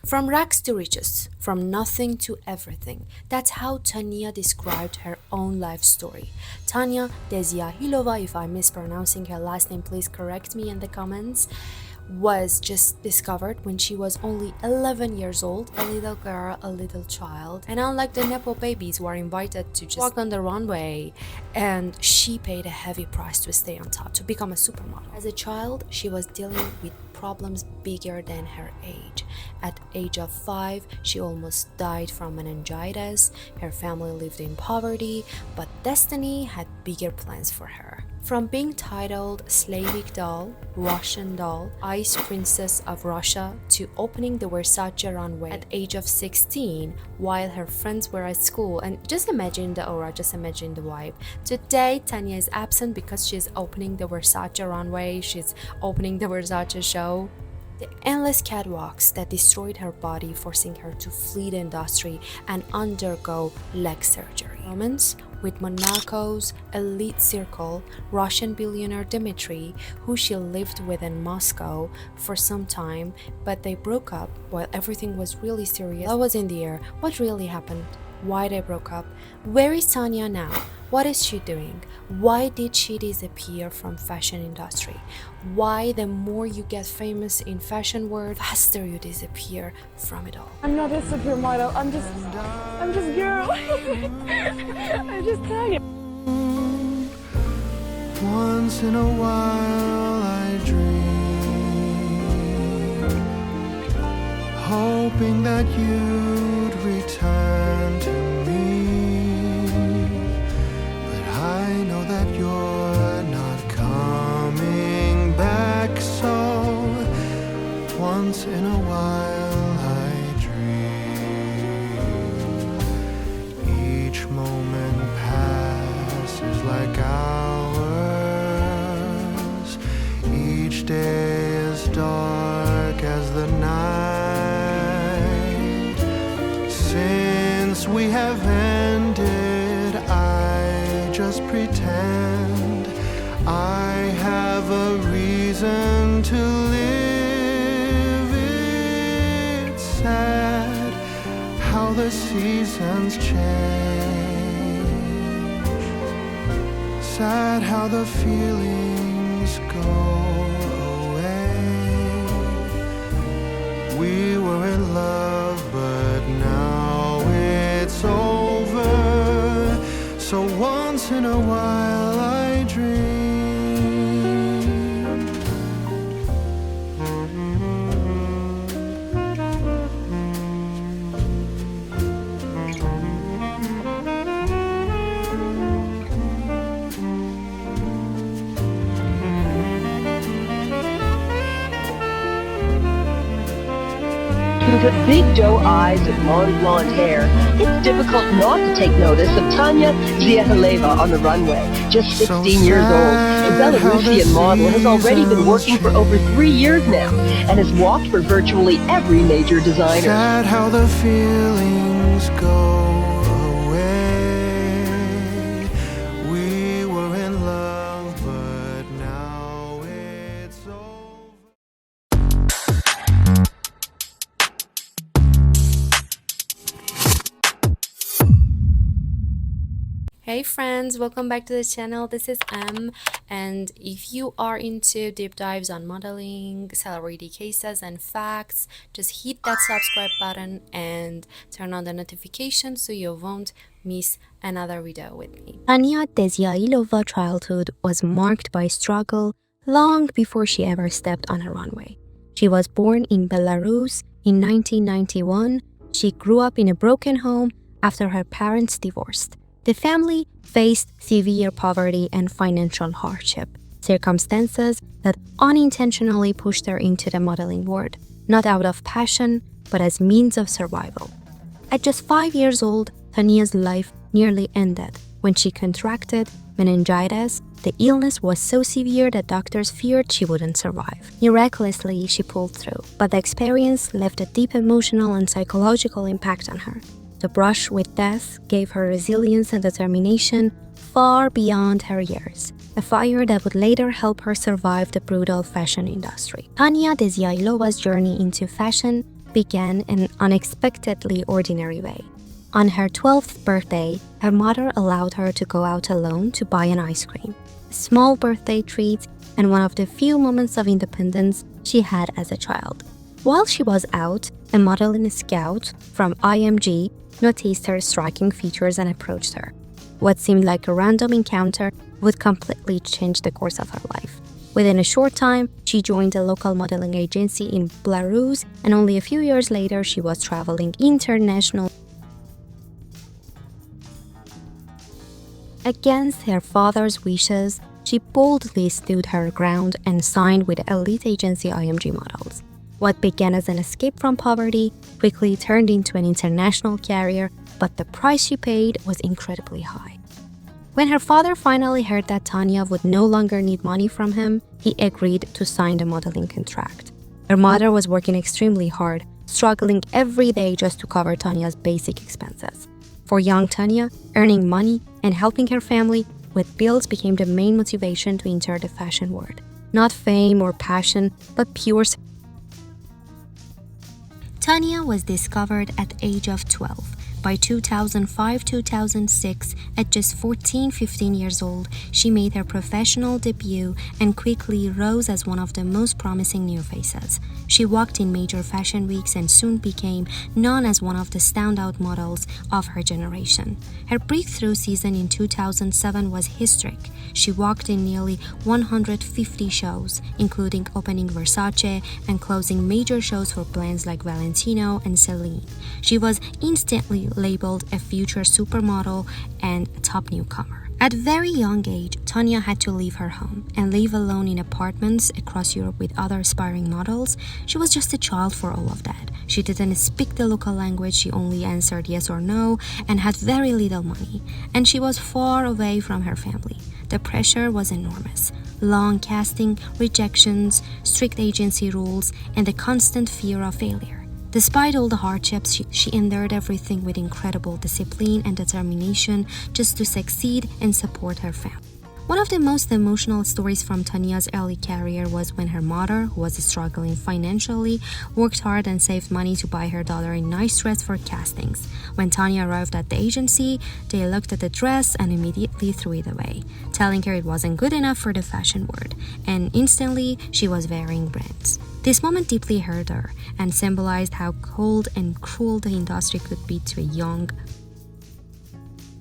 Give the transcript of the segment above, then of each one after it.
From rags to riches, from nothing to everything. That's how Tanya described her own life story. Tanya Dziahileva, if I'm mispronouncing her last name, please correct me in the comments, was just discovered when she was only 11 years old, a little girl, a little child. And unlike the Nepo babies who are invited to just walk on the runway, and she paid a heavy price to stay on top, to become a supermodel. As a child, she was dealing with problems bigger than her age. At age of 5, she almost died from meningitis. Her family lived in poverty, but destiny had bigger plans for her. From being titled Slavic doll, Russian doll, Ice Princess of Russia, to opening the Versace runway at age of 16 while her friends were at school, and just imagine the aura, just imagine the vibe. Today, Tanya is absent because she's opening the Versace runway, she's opening the Versace show. The endless catwalks that destroyed her body, forcing her to flee the industry and undergo leg surgery. Romance with Monaco's elite circle, Russian billionaire Dmitry, who she lived with in Moscow for some time, but they broke up while everything was really serious. Love was in the air. What really happened? Why they broke up? Where is Tanya now? What is she doing? Why did she disappear from fashion industry? Why the more you get famous in fashion world, faster you disappear from it all? I'm not a supermodel. I'm just girl. I'm just Tanya. Once in a while I dream, hoping that you'd return to me, but I know that you're not coming back, so once in a while I dream. Each moment passes like hours, each day is dark as the night. Since we have ended, I just pretend I have a reason to live. It's sad how the seasons change, sad how the feelings go away. We were in love, but now it's over. So once in a while I dream. With big doe eyes and long blonde hair, it's difficult not to take notice of Tanya Dziahileva on the runway. Just 16 years old, the Belarusian model has already been working for over 3 years now and has walked for virtually every major designer. Sad how the feelings go away. We were in love, but now it's over. Hey friends, welcome back to the channel. This is M, and if you are into deep dives on modeling, celebrity cases and facts, just hit that subscribe button and turn on the notifications so you won't miss another video with me. Tanya Dziehilova's childhood was marked by struggle long before she ever stepped on a runway. She was born in Belarus in 1991. She grew up in a broken home after her parents divorced. The family faced severe poverty and financial hardship, circumstances that unintentionally pushed her into the modeling world, not out of passion, but as means of survival. At just 5 years old, Tanya's life nearly ended when she contracted meningitis. The illness was so severe that doctors feared she wouldn't survive. Miraculously, she pulled through, but the experience left a deep emotional and psychological impact on her. The brush with death gave her resilience and determination far beyond her years, a fire that would later help her survive the brutal fashion industry. Tanya Dziehilova's journey into fashion began in an unexpectedly ordinary way. On her 12th birthday, her mother allowed her to go out alone to buy an ice cream, a small birthday treat and one of the few moments of independence she had as a child. While she was out, a modeling scout from IMG noticed her striking features and approached her. What seemed like a random encounter would completely change the course of her life. Within a short time, she joined a local modeling agency in Belarus, and only a few years later, she was traveling internationally. Against her father's wishes, she boldly stood her ground and signed with the elite agency IMG Models. What began as an escape from poverty quickly turned into an international career, but the price she paid was incredibly high. When her father finally heard that Tanya would no longer need money from him, he agreed to sign the modeling contract. Her mother was working extremely hard, struggling every day just to cover Tanya's basic expenses. For young Tanya, earning money and helping her family with bills became the main motivation to enter the fashion world. Not fame or passion, but pure. Tanya was discovered at the age of 12. By 2005-2006, at just 14-15 years old, she made her professional debut and quickly rose as one of the most promising new faces. She walked in major fashion weeks and soon became known as one of the standout models of her generation. Her breakthrough season in 2007 was historic. She walked in nearly 150 shows, including opening Versace and closing major shows for brands like Valentino and Celine. She was instantly labeled a future supermodel and a top newcomer. At a very young age, Tanya had to leave her home and live alone in apartments across Europe with other aspiring models. She was just a child for all of that. She didn't speak the local language, she only answered yes or no, and had very little money. And she was far away from her family. The pressure was enormous. Long casting, rejections, strict agency rules, and the constant fear of failure. Despite all the hardships, she endured everything with incredible discipline and determination just to succeed and support her family. One of the most emotional stories from Tanya's early career was when her mother, who was struggling financially, worked hard and saved money to buy her daughter a nice dress for castings. When Tanya arrived at the agency, they looked at the dress and immediately threw it away, telling her it wasn't good enough for the fashion world, and instantly she was wearing brands. This moment deeply hurt her and symbolized how cold and cruel the industry could be to a young.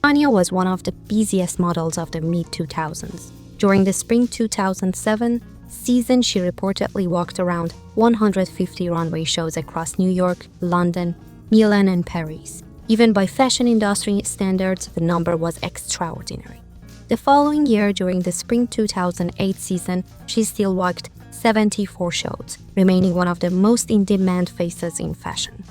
Tanya was one of the busiest models of the mid-2000s. During the spring 2007 season, she reportedly walked around 150 runway shows across New York, London, Milan, and Paris. Even by fashion industry standards, the number was extraordinary. The following year, during the spring 2008 season, she still walked 74 shows, remaining one of the most in-demand faces in fashion.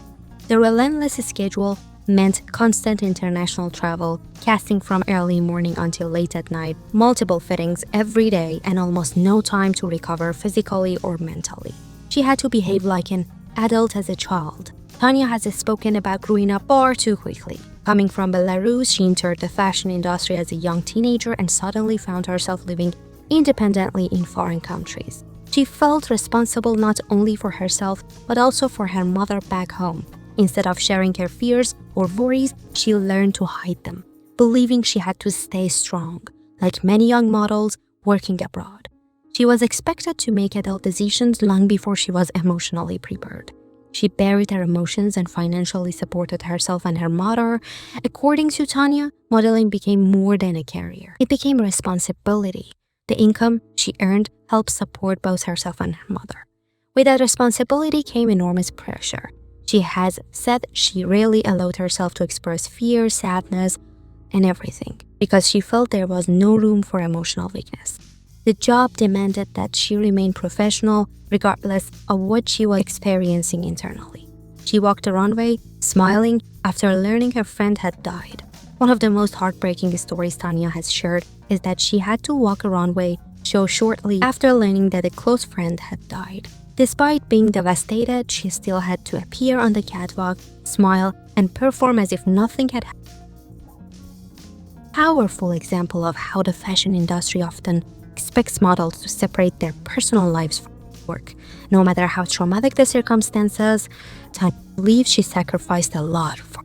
The relentless schedule meant constant international travel, casting from early morning until late at night, multiple fittings every day, and almost no time to recover physically or mentally. She had to behave like an adult as a child. Tanya has spoken about growing up far too quickly. Coming from Belarus, she entered the fashion industry as a young teenager and suddenly found herself living independently in foreign countries. She felt responsible not only for herself, but also for her mother back home. Instead of sharing her fears or worries, she learned to hide them, believing she had to stay strong, like many young models working abroad. She was expected to make adult decisions long before she was emotionally prepared. She buried her emotions and financially supported herself and her mother. According to Tanya, modeling became more than a career. It became a responsibility. The income she earned helped support both herself and her mother. With that responsibility came enormous pressure. She has said she rarely allowed herself to express fear, sadness, and everything, because she felt there was no room for emotional weakness. The job demanded that she remain professional regardless of what she was experiencing internally. She walked the runway, smiling, after learning her friend had died. One of the most heartbreaking stories Tanya has shared is that she had to walk a runway show shortly after learning that a close friend had died. Despite being devastated, she still had to appear on the catwalk, smile, and perform as if nothing had happened. Powerful example of how the fashion industry often expects models to separate their personal lives from work. No matter how traumatic the circumstances, Tanya believes she sacrificed a lot for.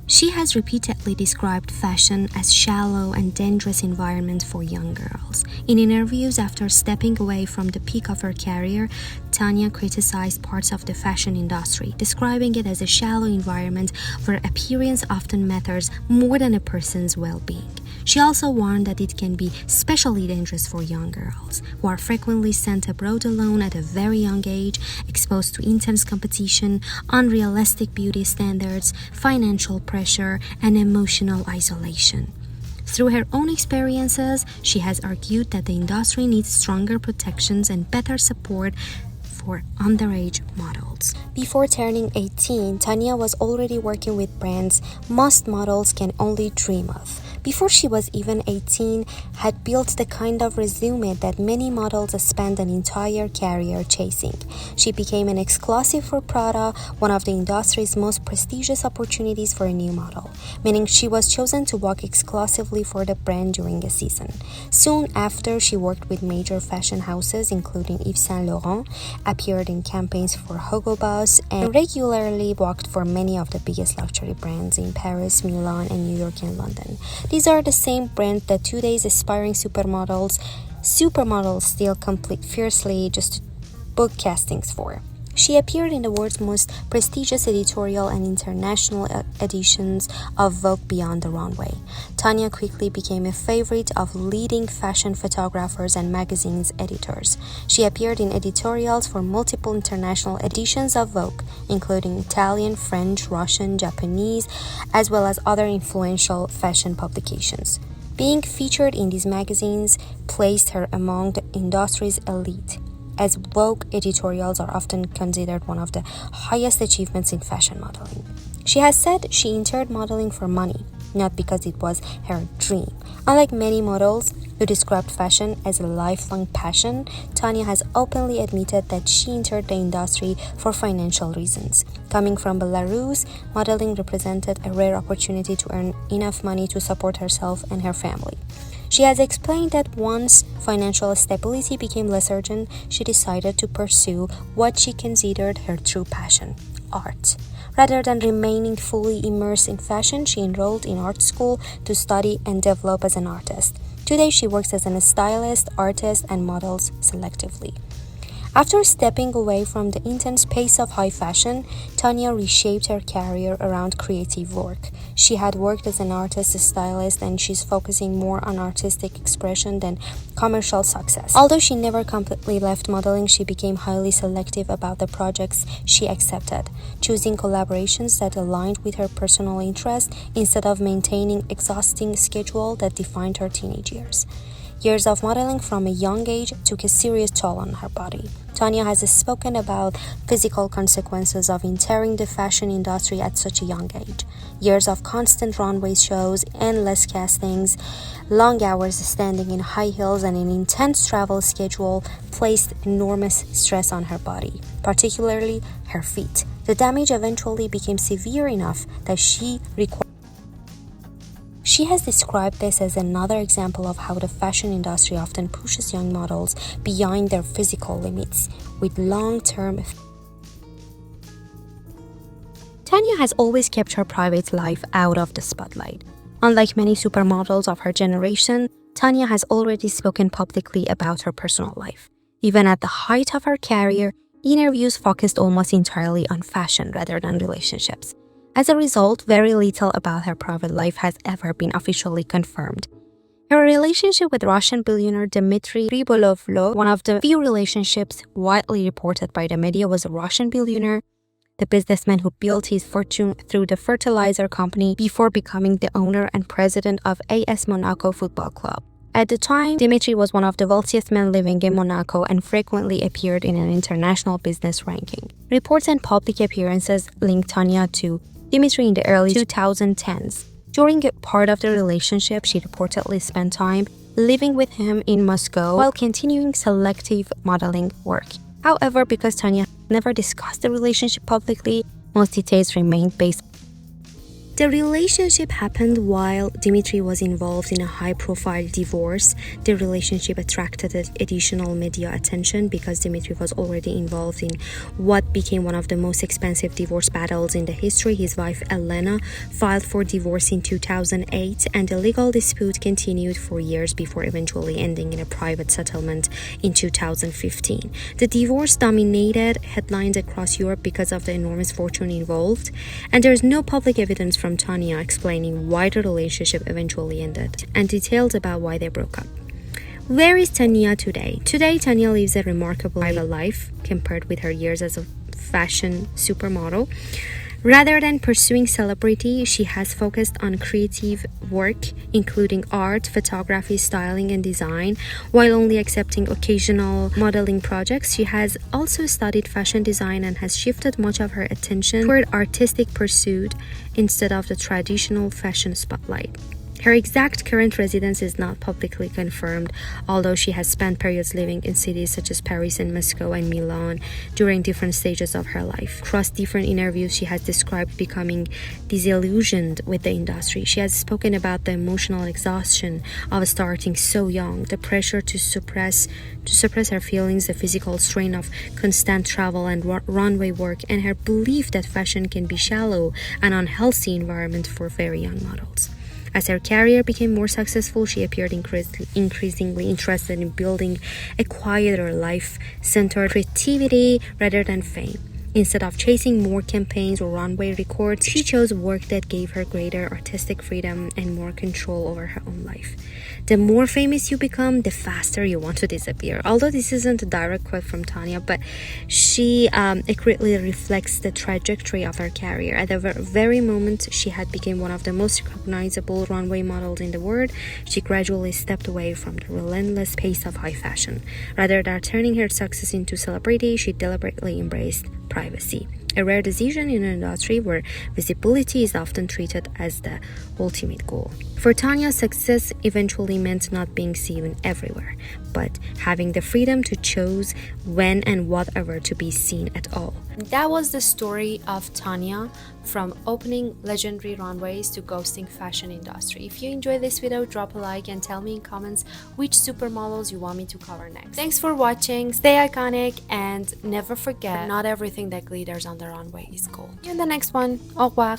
She has repeatedly described fashion as shallow and dangerous environment for young girls. In interviews after stepping away from the peak of her career, Tanya criticized parts of the fashion industry, describing it as a shallow environment where appearance often matters more than a person's well-being. She also warned that it can be especially dangerous for young girls, who are frequently sent abroad alone at a very young age, exposed to intense competition, unrealistic beauty standards, financial pressure, and emotional isolation. Through her own experiences, she has argued that the industry needs stronger protections and better support for underage models. Before turning 18, Tanya was already working with brands most models can only dream of. Before she was even 18, had built the kind of resume that many models spend an entire career chasing. She became an exclusive for Prada, one of the industry's most prestigious opportunities for a new model, meaning she was chosen to work exclusively for the brand during a season. Soon after, she worked with major fashion houses including Yves Saint Laurent, appeared in campaigns for Hugo Boss, and regularly worked for many of the biggest luxury brands in Paris, Milan, and New York and London. These are the same brands that today's aspiring supermodels still compete fiercely just to book castings for. She appeared in the world's most prestigious editorial and international editions of Vogue beyond the runway. Tanya quickly became a favorite of leading fashion photographers and magazines editors. She appeared in editorials for multiple international editions of Vogue, including Italian, French, Russian, Japanese, as well as other influential fashion publications. Being featured in these magazines placed her among the industry's elite, as Vogue editorials are often considered one of the highest achievements in fashion modeling. She has said she entered modeling for money, not because it was her dream. Unlike many models who described fashion as a lifelong passion, Tanya has openly admitted that she entered the industry for financial reasons. Coming from Belarus, modeling represented a rare opportunity to earn enough money to support herself and her family. She has explained that once financial stability became less urgent, she decided to pursue what she considered her true passion, art. Rather than remaining fully immersed in fashion, she enrolled in art school to study and develop as an artist. Today, she works as a stylist, artist, and models selectively. After stepping away from the intense pace of high fashion, Tanya reshaped her career around creative work. She had worked as an artist stylist, and she's focusing more on artistic expression than commercial success. Although she never completely left modeling, she became highly selective about the projects she accepted, choosing collaborations that aligned with her personal interests instead of maintaining exhausting schedule that defined her teenage years. Years of modeling from a young age took a serious toll on her body. Tanya has spoken about physical consequences of entering the fashion industry at such a young age. Years of constant runway shows, endless castings, long hours standing in high heels, and an intense travel schedule placed enormous stress on her body, particularly her feet. The damage eventually became severe enough that she has described this as another example of how the fashion industry often pushes young models beyond their physical limits with long-term effects. Tanya has always kept her private life out of the spotlight. Unlike many supermodels of her generation, Tanya has already spoken publicly about her personal life. Even at the height of her career, interviews focused almost entirely on fashion rather than relationships. As a result, very little about her private life has ever been officially confirmed. Her relationship with Russian billionaire Dmitry Rybolovlo, one of the few relationships widely reported by the media, was a Russian billionaire, the businessman who built his fortune through the fertilizer company before becoming the owner and president of AS Monaco Football Club. At the time, Dmitry was one of the wealthiest men living in Monaco and frequently appeared in an international business ranking. Reports and public appearances linked Tanya to Dmitry in the early 2010s. During a part of the relationship, she reportedly spent time living with him in Moscow while continuing selective modeling work. However, because Tanya never discussed the relationship publicly, most details remained based The relationship happened while Dmitry was involved in a high-profile divorce. The relationship attracted additional media attention because Dmitry was already involved in what became one of the most expensive divorce battles in the history. His wife Elena filed for divorce in 2008, and the legal dispute continued for years before eventually ending in a private settlement in 2015. The divorce dominated headlines across Europe because of the enormous fortune involved, and there is no public evidence from Tanya explaining why the relationship eventually ended and details about why they broke up. Where is Tanya today? Today, Tanya lives a remarkable private life compared with her years as a fashion supermodel. Rather than pursuing celebrity, she has focused on creative work, including art, photography, styling, and design. While only accepting occasional modeling projects, she has also studied fashion design and has shifted much of her attention toward artistic pursuit instead of the traditional fashion spotlight. Her exact current residence is not publicly confirmed, although she has spent periods living in cities such as Paris and Moscow and Milan during different stages of her life. Across different interviews, she has described becoming disillusioned with the industry. She has spoken about the emotional exhaustion of starting so young, the pressure to suppress her feelings, the physical strain of constant travel and runway work, and her belief that fashion can be shallow and unhealthy environment for very young models. As her career became more successful, she appeared increasingly interested in building a quieter life centered creativity rather than fame. Instead of chasing more campaigns or runway records, she chose work that gave her greater artistic freedom and more control over her own life. The more famous you become, the faster you want to disappear. Although this isn't a direct quote from Tanya, but she accurately reflects the trajectory of her career. At the very moment she had become one of the most recognizable runway models in the world, she gradually stepped away from the relentless pace of high fashion. Rather than turning her success into celebrity, she deliberately embraced privacy, a rare decision in an industry where visibility is often treated as the ultimate goal. For Tanya, success eventually meant not being seen everywhere, but having the freedom to choose when and whatever to be seen at all. That was the story of Tanya, from opening legendary runways to ghosting fashion industry. If you enjoyed this video, drop a like and tell me in comments which supermodels you want me to cover next. Thanks for watching, stay iconic, and never forget, not everything that glitters on the runway is gold. See you in the next one. Au revoir.